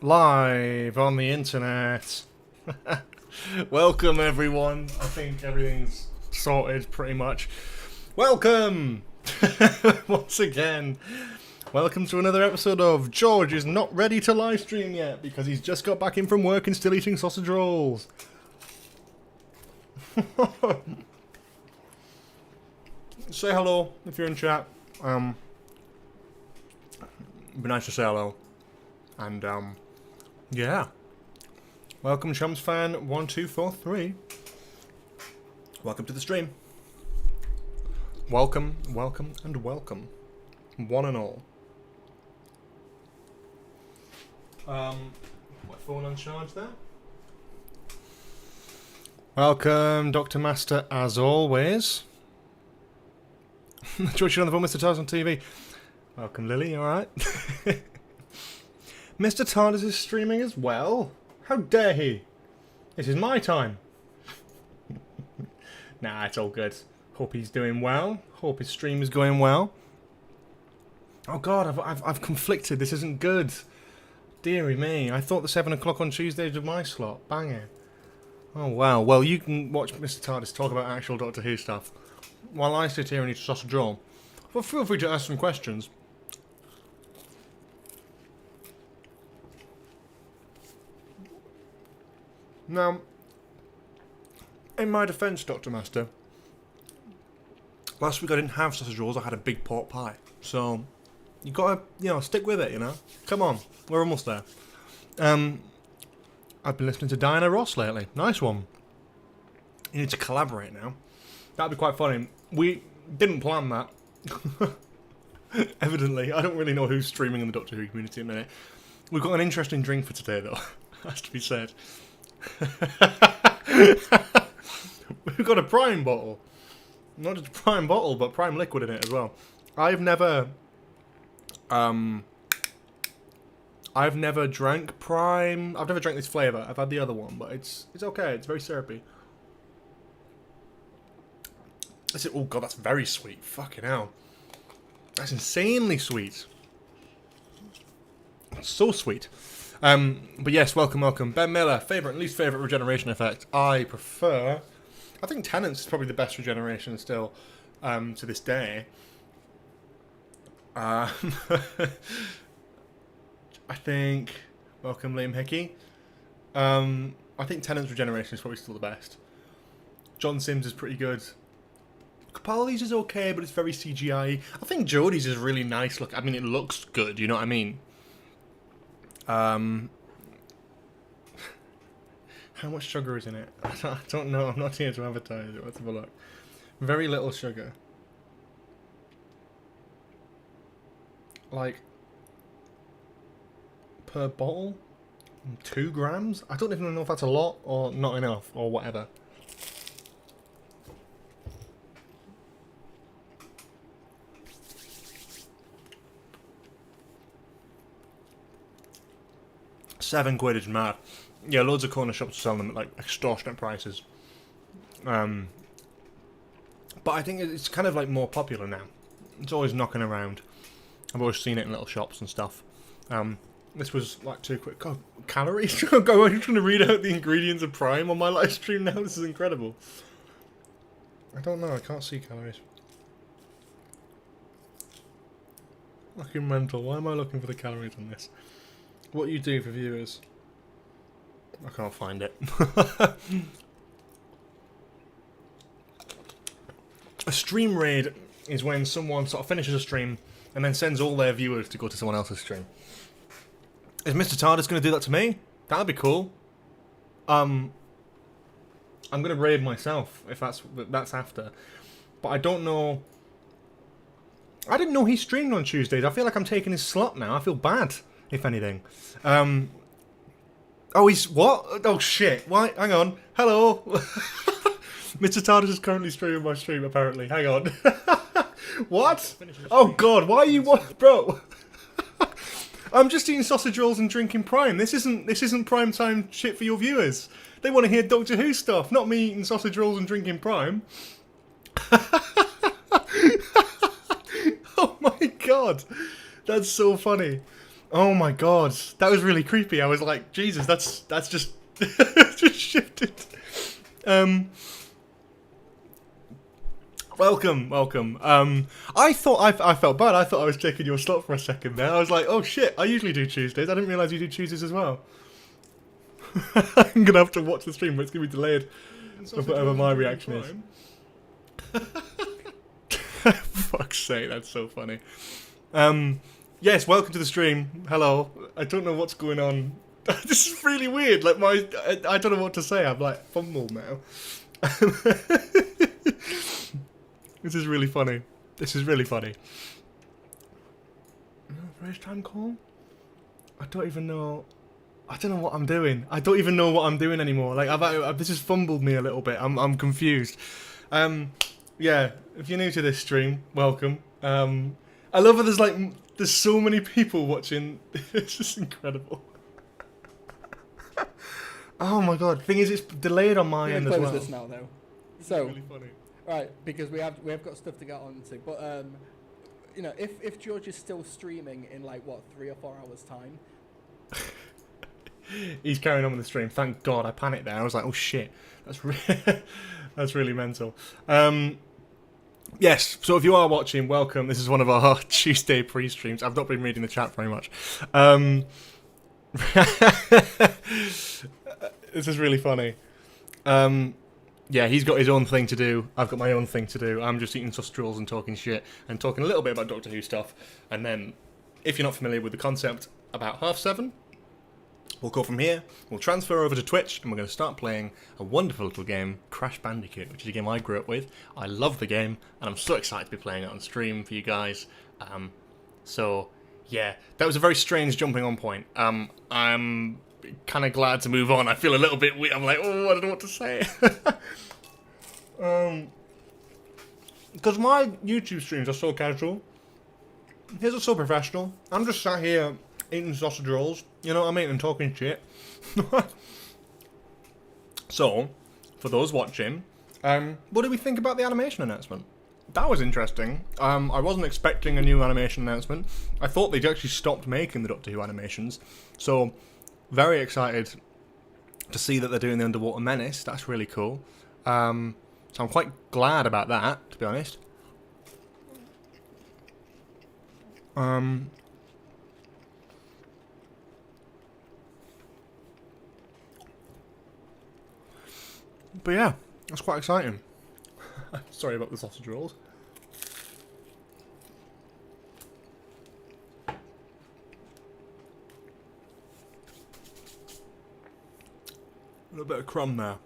Live on the internet. Welcome everyone. I think everything's sorted pretty much. Welcome! Once again. Welcome to another episode of George is not ready to live stream yet because he's just got back in from work and still eating sausage rolls. Say hello if you're in chat. It'd be nice to say hello. And yeah. Welcome Chums fan 1243. Welcome to the stream. Welcome, welcome, and welcome. One and all. My phone on charge there. Welcome, Dr. Master, as always. George, you're on the phone, Mr. Tars on TV. Welcome, Lily, alright? Mr. Tardis is streaming as well. How dare he? This is my time. Nah, it's all good. Hope he's doing well. Hope his stream is going well. Oh god, I've conflicted. This isn't good. Deary me. I thought the 7 o'clock on Tuesdays was my slot. Bang it. Oh wow. Well, you can watch Mr. Tardis talk about actual Doctor Who stuff while I sit here and eat a sausage roll. Well, feel free to ask some questions. Now, in my defence, Dr. Master, last week I didn't have sausage rolls, I had a big pork pie. So, you gotta, stick with it, Come on, we're almost there. I've been listening to Diana Ross lately. Nice one. You need to collaborate now. That'd be quite funny. We didn't plan that. Evidently. I don't really know who's streaming in the Doctor Who community at the minute. We've got an interesting drink for today, though. Has to be said. We've got a Prime bottle. Not just a Prime bottle, but Prime liquid in it as well. I've never drank Prime. I've never drank this flavour. I've had the other one, but it's okay. It's very syrupy. Oh god, that's very sweet. Fucking hell. That's insanely sweet. So sweet. But yes, welcome. Ben Miller, favourite and least favourite regeneration effect. I think Tenants is probably the best regeneration still, to this day. I think, welcome Liam Hickey. I think Tenants regeneration is probably still the best. John Sims is pretty good. Capaldi's is okay, but it's very CGI. I think Jodie's is really nice. Look, I mean, it looks good, you know what I mean? How much sugar is in it? I don't know. I'm not here to advertise it. Let's have a look. Very little sugar. Like, per bottle? 2 grams? I don't even know if that's a lot or not enough or whatever. £7 is mad. Yeah, loads of corner shops sell them at like extortionate prices. But I think it's kind of like more popular now. It's always knocking around. I've always seen it in little shops and stuff. This was like too quick. God, calories? I'm trying to read out the ingredients of Prime on my live stream now. This is incredible. I don't know. I can't see calories. Fucking mental. Why am I looking for the calories on this? What you do for viewers? I can't find it. A stream raid is when someone sort of finishes a stream and then sends all their viewers to go to someone else's stream. Is Mr. Tardis going to do that to me? That'd be cool. I'm going to raid myself if that's after. But I don't know. I didn't know he streamed on Tuesdays. I feel like I'm taking his slot now. I feel bad. If anything. Oh, he's... What? Oh, shit. Why? Hang on. Hello. Mr. Tardis is currently streaming my stream, apparently. Hang on. What? Oh, God. Why are you... What? Bro. I'm just eating sausage rolls and drinking Prime. This isn't prime time shit for your viewers. They want to hear Doctor Who stuff, not me eating sausage rolls and drinking Prime. Oh, my God. That's so funny. Oh my god, that was really creepy. I was like, Jesus, that's just just shifted. Um, welcome. I thought I felt bad. I thought I was taking your slot for a second there. I was like, oh shit, I usually do Tuesdays. I didn't realise you do Tuesdays as well. I'm gonna have to watch the stream, but it's gonna be delayed. Of whatever my reaction is. Fuck's sake, that's so funny. Yes, welcome to the stream. Hello. I don't know what's going on. This is really weird. Like I don't know what to say. I'm like fumbled now. This is really funny. This is really funny. First time call? I don't even know. I don't know what I'm doing. I don't even know what I'm doing anymore. Like this has fumbled me a little bit. I'm confused. Yeah. If you're new to this stream, welcome. I love how there's so many people watching. It's just incredible. Oh my god! Thing is, it's delayed on my end as well. This now though. So really funny. Right, because we have got stuff to get on to, but you know, if George is still streaming in like what 3 or 4 hours time. He's carrying on with the stream. Thank God, I panicked there. I was like, oh shit, that's really mental. Yes, so if you are watching, welcome. This is one of our Tuesday pre-streams. I've not been reading the chat very much. This is really funny. Yeah, he's got his own thing to do. I've got my own thing to do. I'm just eating sausage rolls and talking shit and talking a little bit about Doctor Who stuff. And then, if you're not familiar with the concept, about 7:30, we'll go from here, we'll transfer over to Twitch, and we're going to start playing a wonderful little game, Crash Bandicoot, which is a game I grew up with. I love the game, and I'm so excited to be playing it on stream for you guys. So, yeah, that was a very strange jumping on point. I'm kind of glad to move on. I feel a little bit weird. I'm like, oh, I don't know what to say. Because my YouTube streams are so casual. His are so professional. I'm just sat here eating sausage rolls, you know what I mean, and talking shit. So, for those watching, what do we think about the animation announcement? That was interesting. I wasn't expecting a new animation announcement. I thought they'd actually stopped making the Doctor Who animations. So, very excited to see that they're doing the Underwater Menace. That's really cool. So I'm quite glad about that, to be honest. But yeah, that's quite exciting. Sorry about the sausage rolls. A little bit of crumb there.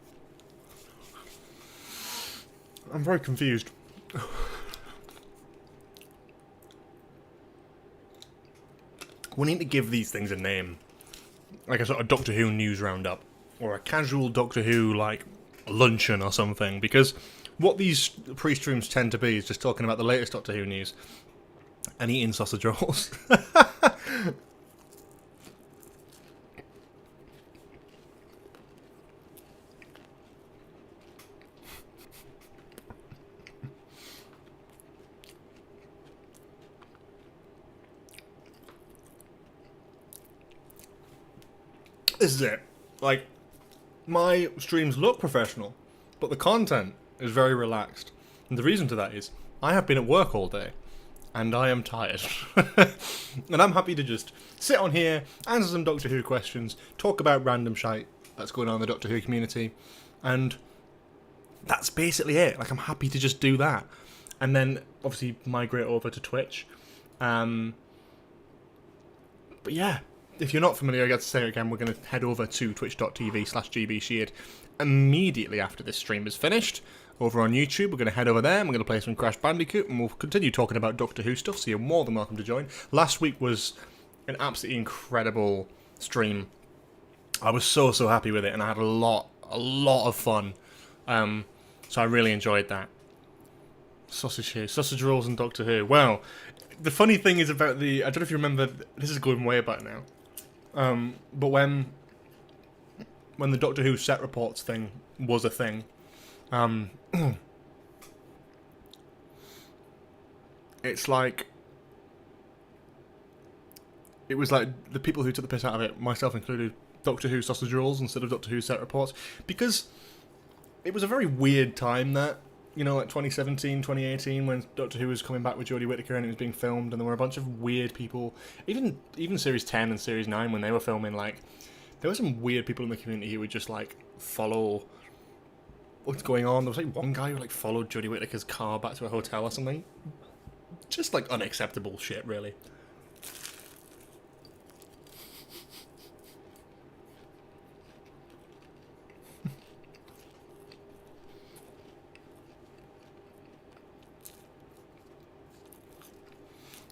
I'm very confused. We need to give these things a name. Like a sort of Doctor Who news roundup. Or a casual Doctor Who, like, luncheon or something. Because what these pre-streams tend to be is just talking about the latest Doctor Who news. And eating sausage rolls. This is it. Like, my streams look professional, but the content is very relaxed. And the reason to that is, I have been at work all day, and I am tired. And I'm happy to just sit on here, answer some Doctor Who questions, talk about random shite that's going on in the Doctor Who community, and that's basically it. Like, I'm happy to just do that. And then, obviously, migrate over to Twitch. But yeah. If you're not familiar, I got to say it again, we're going to head over to twitch.tv/georgesheard immediately after this stream is finished. Over on YouTube, we're going to head over there, and we're going to play some Crash Bandicoot, and we'll continue talking about Doctor Who stuff, so you're more than welcome to join. Last week was an absolutely incredible stream. I was so happy with it, and I had a lot of fun. So I really enjoyed that. Sausage rolls and Doctor Who. Well, the funny thing is about I don't know if you remember, this is going way back now. But when the Doctor Who set reports thing was a thing, it's like it was like the people who took the piss out of it, myself included, Doctor Who sausage rolls instead of Doctor Who set reports, because it was a very weird time that, you know, like 2017, 2018, when Doctor Who was coming back with Jodie Whittaker and it was being filmed, and there were a bunch of weird people, even Series 10 and Series 9 when they were filming, like, there were some weird people in the community who would just, like, follow what's going on. There was, like, one guy who, like, followed Jodie Whittaker's car back to a hotel or something. Just, like, unacceptable shit, really.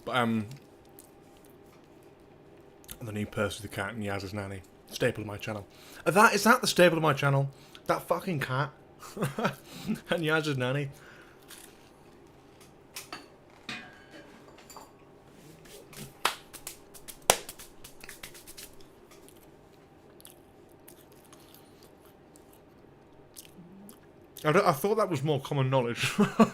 But, the new Percy the Cat and Yaz's Nanny. Staple of my channel. Is that the staple of my channel? That fucking cat. And Yaz's Nanny. I thought that was more common knowledge. I'm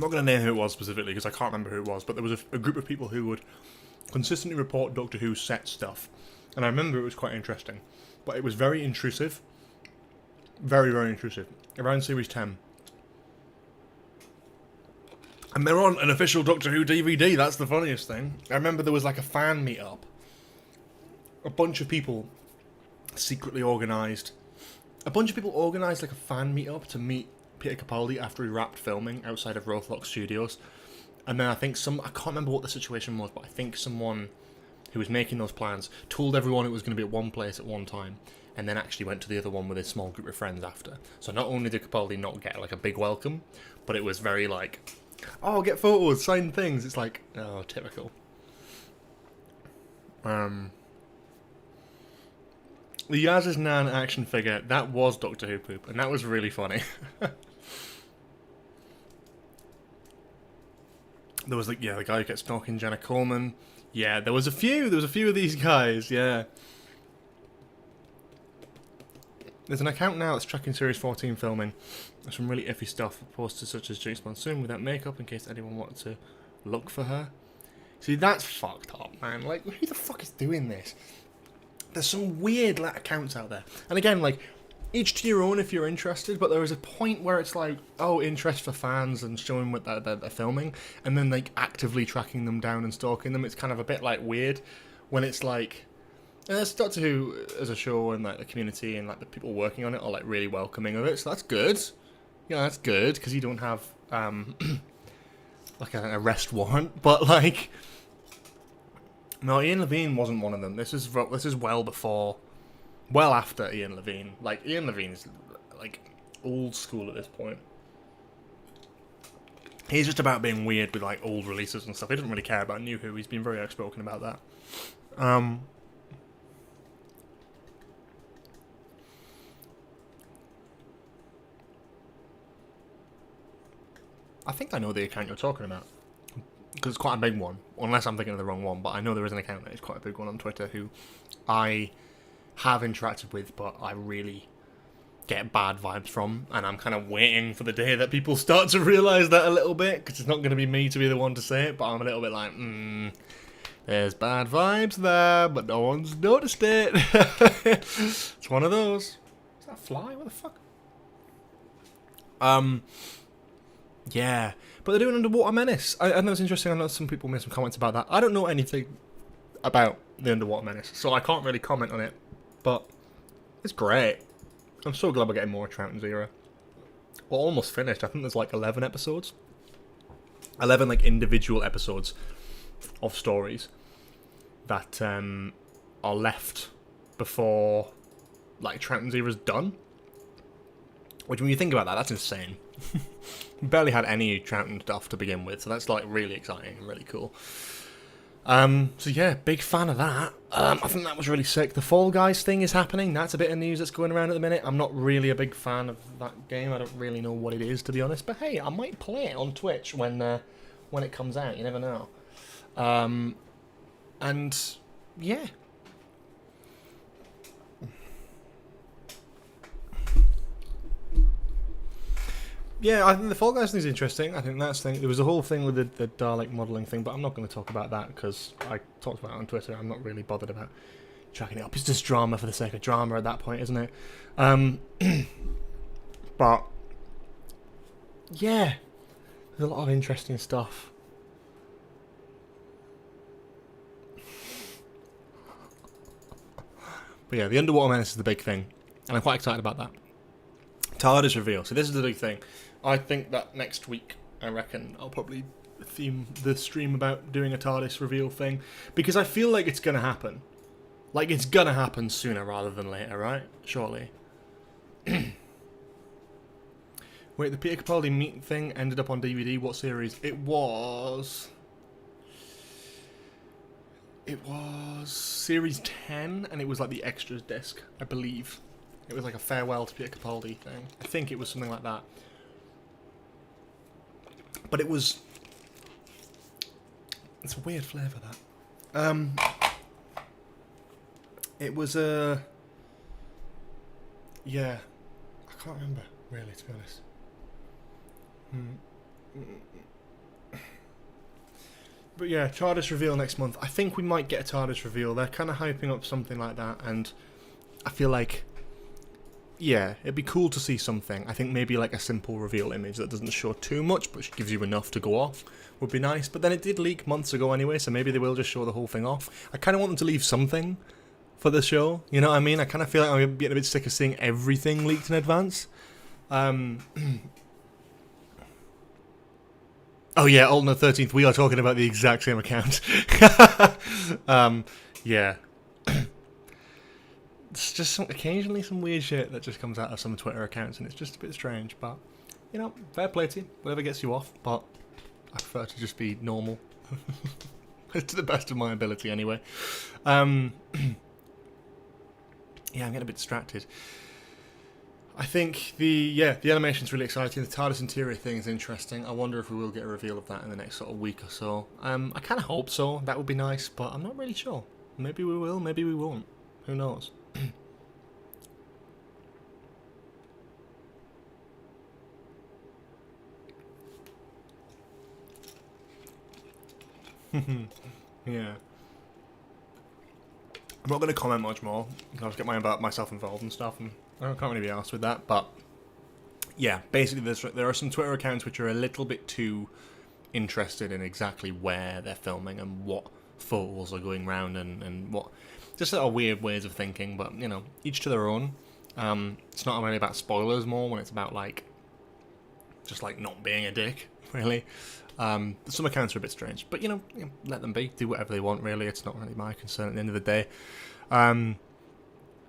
not going to name who it was specifically because I can't remember who it was, but there was a group of people who would consistently report Doctor Who set stuff. And I remember it was quite interesting. But it was very intrusive. Very, very intrusive. Around Series 10. And they're on an official Doctor Who DVD, that's the funniest thing. I remember there was like a fan meet-up. A bunch of people secretly organised. A bunch of people organised like a fan meet-up to meet Peter Capaldi after he wrapped filming outside of Rothlock Studios. And then I think I can't remember what the situation was, but I think someone who was making those plans told everyone it was going to be at one place at one time, and then actually went to the other one with a small group of friends after. So not only did Capaldi not get like a big welcome, but it was very like, oh, get photos, sign things. It's like, oh, typical. The Yaz's Nan action figure, that was Doctor Who poop, and that was really funny. There was like, yeah, the guy who gets stalking Jenna Coleman. Yeah, there was a few of these guys, yeah. There's an account now that's tracking Series 14 filming. There's some really iffy stuff posted, such as Jinx Monsoon without makeup in case anyone wanted to look for her. See, that's fucked up, man. Like, who the fuck is doing this? There's some weird accounts out there. And again, like, each to your own if you're interested, but there is a point where it's like, oh, interest for fans and showing what they're filming, and then like actively tracking them down and stalking them. It's kind of a bit like weird when it's like, it's Doctor Who as a show and like the community and like the people working on it are like really welcoming of it, so that's good. Yeah, that's good because you don't have like an arrest warrant, but like, no, Ian Levine wasn't one of them. This is well before. Well after Ian Levine. Like, Ian Levine's, like, old school at this point. He's just about being weird with, like, old releases and stuff. He doesn't really care about New Who. He's been very outspoken about that. I think I know the account you're talking about. Because it's quite a big one. Unless I'm thinking of the wrong one. But I know there is an account that is quite a big one on Twitter who I have interacted with, but I really get bad vibes from, and I'm kind of waiting for the day that people start to realise that a little bit, because it's not going to be me to be the one to say it, but I'm a little bit like, there's bad vibes there, but no one's noticed it. It's one of those. Is that a fly? What the fuck? Yeah, but they're doing Underwater Menace. I know it's interesting. I know some people made some comments about that. I don't know anything about the Underwater Menace, so I can't really comment on it. But it's great. I'm so glad we're getting more Troughton's era. We're almost finished. I think there's like 11 episodes. 11 like individual episodes of stories that are left before like Troughton's era's done. Which, when you think about that, that's insane. We barely had any Troughton stuff to begin with, so that's like really exciting and really cool. So yeah, big fan of that. I think that was really sick. The Fall Guys thing is happening. That's a bit of news that's going around at the minute. I'm not really a big fan of that game. I don't really know what it is, to be honest. But hey, I might play it on Twitch when it comes out. You never know. And yeah. Yeah, I think the Fall Guys thing is interesting. I think that's the thing. There was a whole thing with the Dalek modelling thing, but I'm not going to talk about that because I talked about it on Twitter. I'm not really bothered about tracking it up. It's just drama for the sake of drama at that point, isn't it? But yeah, there's a lot of interesting stuff. But yeah, the Underwater Menace is the big thing, and I'm quite excited about that. TARDIS reveal. So this is the big thing. I think that next week, I reckon, I'll probably theme the stream about doing a TARDIS reveal thing, because I feel like it's going to happen. Like, it's going to happen sooner rather than later, right? Surely. Wait, the Peter Capaldi meet thing ended up on DVD. What series? It was series 10, and it was like the extras disc, I believe. It was like a farewell to Peter Capaldi thing. I think it was something like that. But it was... It's a weird flavour, that. It was a... Yeah. I can't remember, really, to be honest. But yeah, TARDIS reveal next month. I think we might get a TARDIS reveal. They're kind of hyping up something like that, and I feel like... Yeah, it'd be cool to see something. I think maybe like a simple reveal image that doesn't show too much, but gives you enough to go off would be nice. But then it did leak months ago anyway, so maybe they will just show the whole thing off. I kind of want them to leave something for the show, you know what I mean? I kind of feel like I'm getting a bit sick of seeing everything leaked in advance. Oh yeah, Alternate 13th, we are talking about the exact same account. Yeah. It's just occasionally some weird shit that just comes out of some Twitter accounts, and it's just a bit strange, but, you know, fair play to you, whatever gets you off, but I prefer to just be normal. To the best of my ability, anyway. Yeah, I'm getting a bit distracted. I think the animation's really exciting. The TARDIS interior thing is interesting. I wonder if we will get a reveal of that in the next sort of week or so. I kind of hope so. That would be nice, but I'm not really sure. Maybe we will, maybe we won't. Who knows? Yeah. I'm not going to comment much more. I'll just get myself involved and stuff, and I can't really be arsed with that. But yeah, basically, there are some Twitter accounts which are a little bit too interested in exactly where they're filming and what photos are going round and what just sort of weird ways of thinking. But you know, each to their own. It's not really about spoilers more when it's about like just like not being a dick, really. Some accounts are a bit strange, but you know, let them be. Do whatever they want, really. It's not really my concern at the end of the day.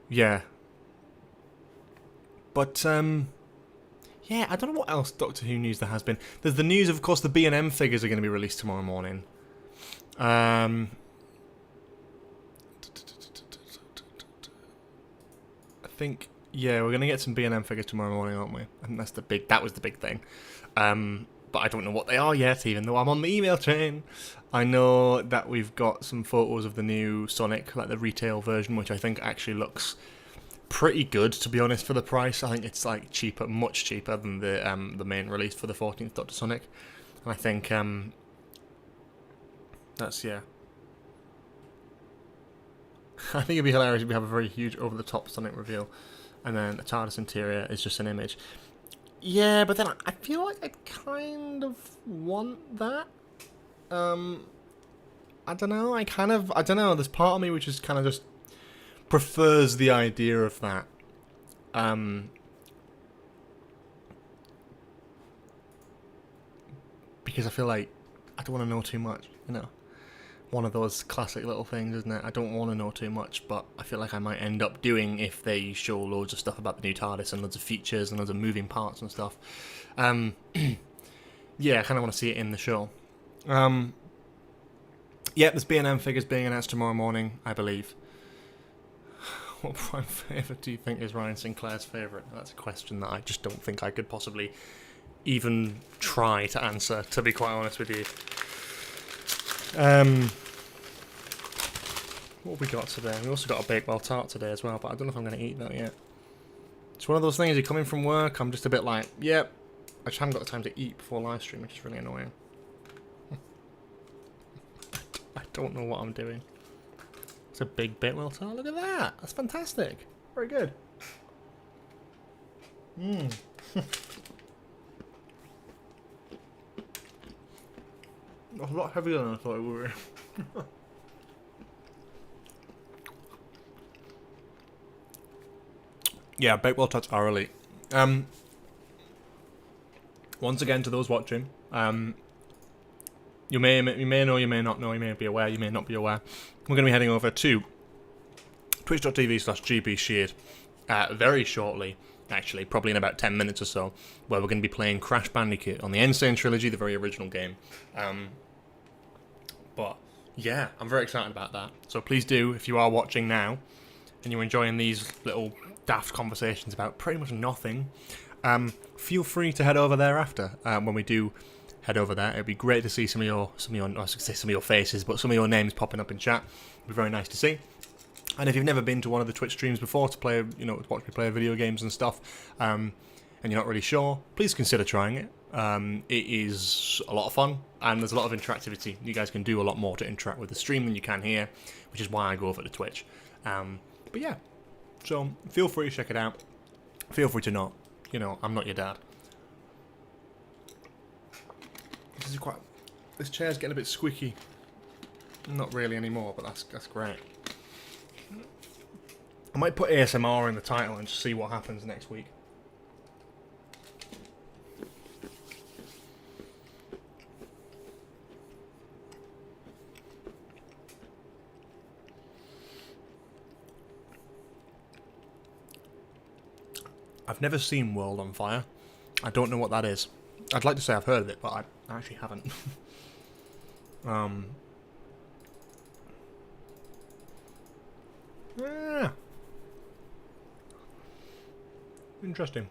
Yeah. But, yeah, I don't know what else Doctor Who news there has been. There's the news, of course, the B&M figures are going to be released tomorrow morning. I think, yeah, we're going to get some B&M figures tomorrow morning, aren't we? I think that was the big thing. But I don't know what they are yet, even though I'm on the email train. I know that we've got some photos of the new Sonic, like the retail version, which I think actually looks pretty good, to be honest, for the price. I think it's like cheaper, much cheaper than the main release for the 14th Doctor Sonic. And I think that's, yeah. I think it'd be hilarious if we have a very huge over-the-top Sonic reveal, and then the TARDIS interior is just an image. Yeah, but then I feel like I kind of want that. I don't know. I don't know. There's part of me which is kind of just prefers the idea of that. Because I feel like I don't want to know too much, you know. One of those classic little things, isn't it? I don't want to know too much, but I feel like I might end up doing if they show loads of stuff about the new TARDIS and loads of features and loads of moving parts and stuff. Yeah, I kind of want to see it in the show. Yeah, there's B&M figures being announced tomorrow morning, I believe. What prime favourite do you think is Ryan Sinclair's favourite? That's a question that I just don't think I could possibly even try to answer, to be quite honest with you. What have we got today? We also got a Bakewell tart today as well, but I don't know if I'm going to eat that yet. It's one of those things, you're coming from work, I'm just a bit like, yep, I just haven't got the time to eat before live stream, which is really annoying. I don't know what I'm doing. It's a big bit, well, so look at that. That's fantastic. Very good. Mmm. That's a lot heavier than I thought it would be. Yeah, Bakewell tots are elite. Once again, to those watching, you may know, you may not know, you may be aware, you may not be aware. We're going to be heading over to twitch.tv/georgesheard very shortly, actually, probably in about 10 minutes or so, where we're going to be playing Crash Bandicoot on the Insane Trilogy, the very original game. But yeah, I'm very excited about that. So please do, if you are watching now and you're enjoying these little daft conversations about pretty much nothing, feel free to head over there after. When we do head over there, it'd be great to see some of your I should say some of your faces, but some of your names popping up in chat. It'd be very nice to see. And if you've never been to one of the Twitch streams before to play, to watch me play video games and stuff, and you're not really sure, please consider trying it. It is a lot of fun, and there's a lot of interactivity. You guys can do a lot more to interact with the stream than you can here, which is why I go over to Twitch. But yeah, so feel free to check it out. Feel free to not. I'm not your dad. This chair's getting a bit squeaky. Not really anymore, but that's great. I might put ASMR in the title and just see what happens next week. I've never seen World on Fire. I don't know what that is. I'd like to say I've heard of it, but I actually haven't. Yeah. Interesting.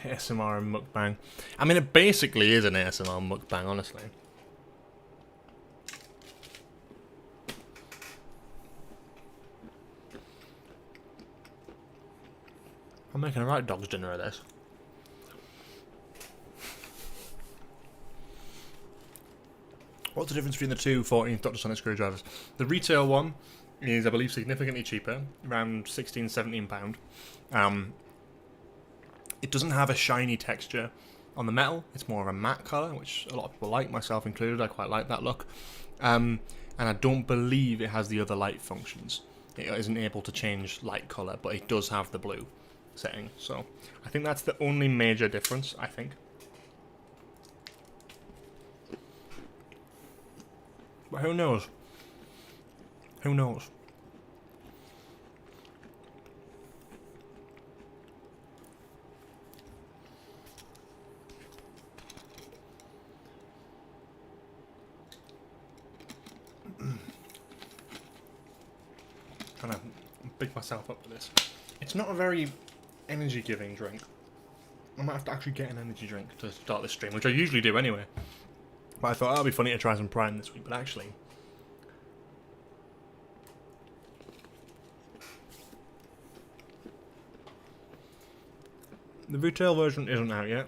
ASMR and mukbang. I mean, it basically is an ASMR mukbang, honestly. I'm making a right dog's dinner of this. What's the difference between the two 14th Dr. Sonic screwdrivers? The retail one is, I believe, significantly cheaper, around £16, £17. It doesn't have a shiny texture on the metal. It's more of a matte colour, which a lot of people like, myself included. I quite like that look. And I don't believe it has the other light functions. It isn't able to change light colour, but it does have the blue setting. So I think that's the only major difference, I think. But who knows? Who knows? Trying to big myself up with this. It's not a very energy-giving drink. I might have to actually get an energy drink to start this stream, which I usually do anyway. But I thought it'd be funny to try some Prime this week, but actually... the retail version isn't out yet.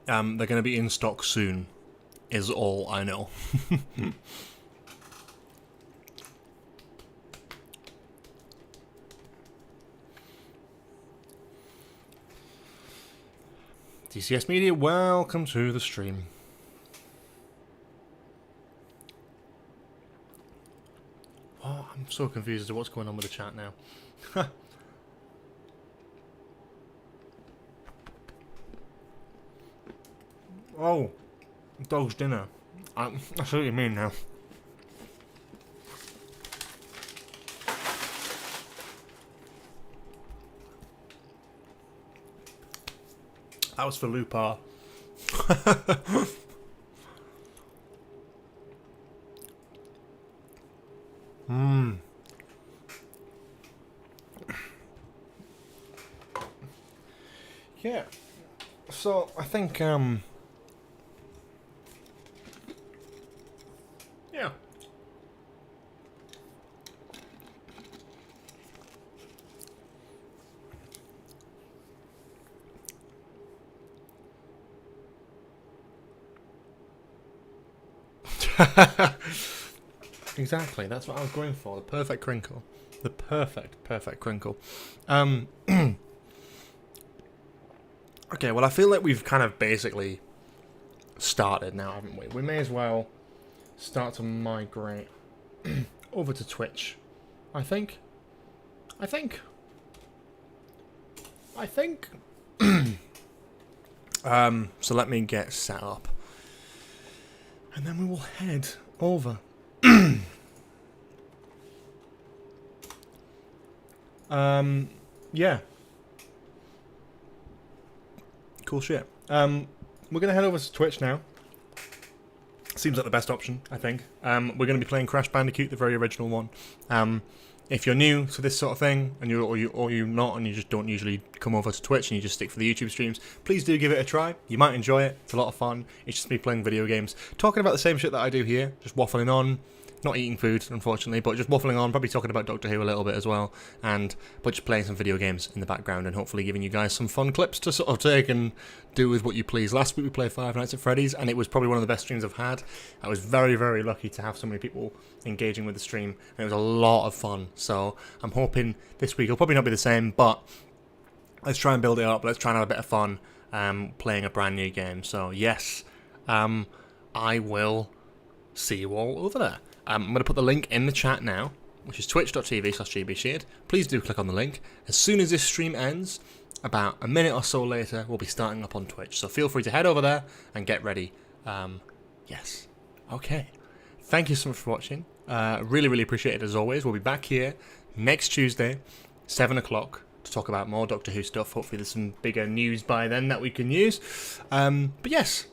They're going to be in stock soon, is all I know. DCS Media, welcome to the stream. Oh, I'm so confused as to what's going on with the chat now. Oh, dog's dinner. I see what you mean now. That was for Lupar. Yeah. So I think Exactly, that's what I was going for. The perfect crinkle. The perfect crinkle. Okay, well, I feel like we've kind of basically started now, haven't we? We may as well start to migrate over to Twitch. I think. So let me get set up. And then we will head over. Yeah. Cool shit. We're gonna head over to Twitch now. Seems like the best option, I think. We're going to be playing Crash Bandicoot, the very original one. If you're new to this sort of thing, and you're not, and you just don't usually come over to Twitch and you just stick for the YouTube streams, please do give it a try. You might enjoy it. It's a lot of fun. It's just me playing video games, talking about the same shit that I do here, just waffling on. Not eating food, unfortunately, but just waffling on, probably talking about Doctor Who a little bit as well, but just playing some video games in the background and hopefully giving you guys some fun clips to sort of take and do with what you please. Last week we played Five Nights at Freddy's, and it was probably one of the best streams I've had. I was very, very lucky to have so many people engaging with the stream, and it was a lot of fun. So I'm hoping this week it'll probably not be the same, but let's try and build it up. Let's try and have a bit of fun playing a brand new game. So yes, I will see you all over there. I'm going to put the link in the chat now, which is twitch.tv/georgesheard. Please do click on the link. As soon as this stream ends, about a minute or so later, we'll be starting up on Twitch. So feel free to head over there and get ready. Yes. Okay. Thank you so much for watching. Really, really appreciate it as always. We'll be back here next Tuesday, 7 o'clock, to talk about more Doctor Who stuff. Hopefully there's some bigger news by then that we can use. But yes,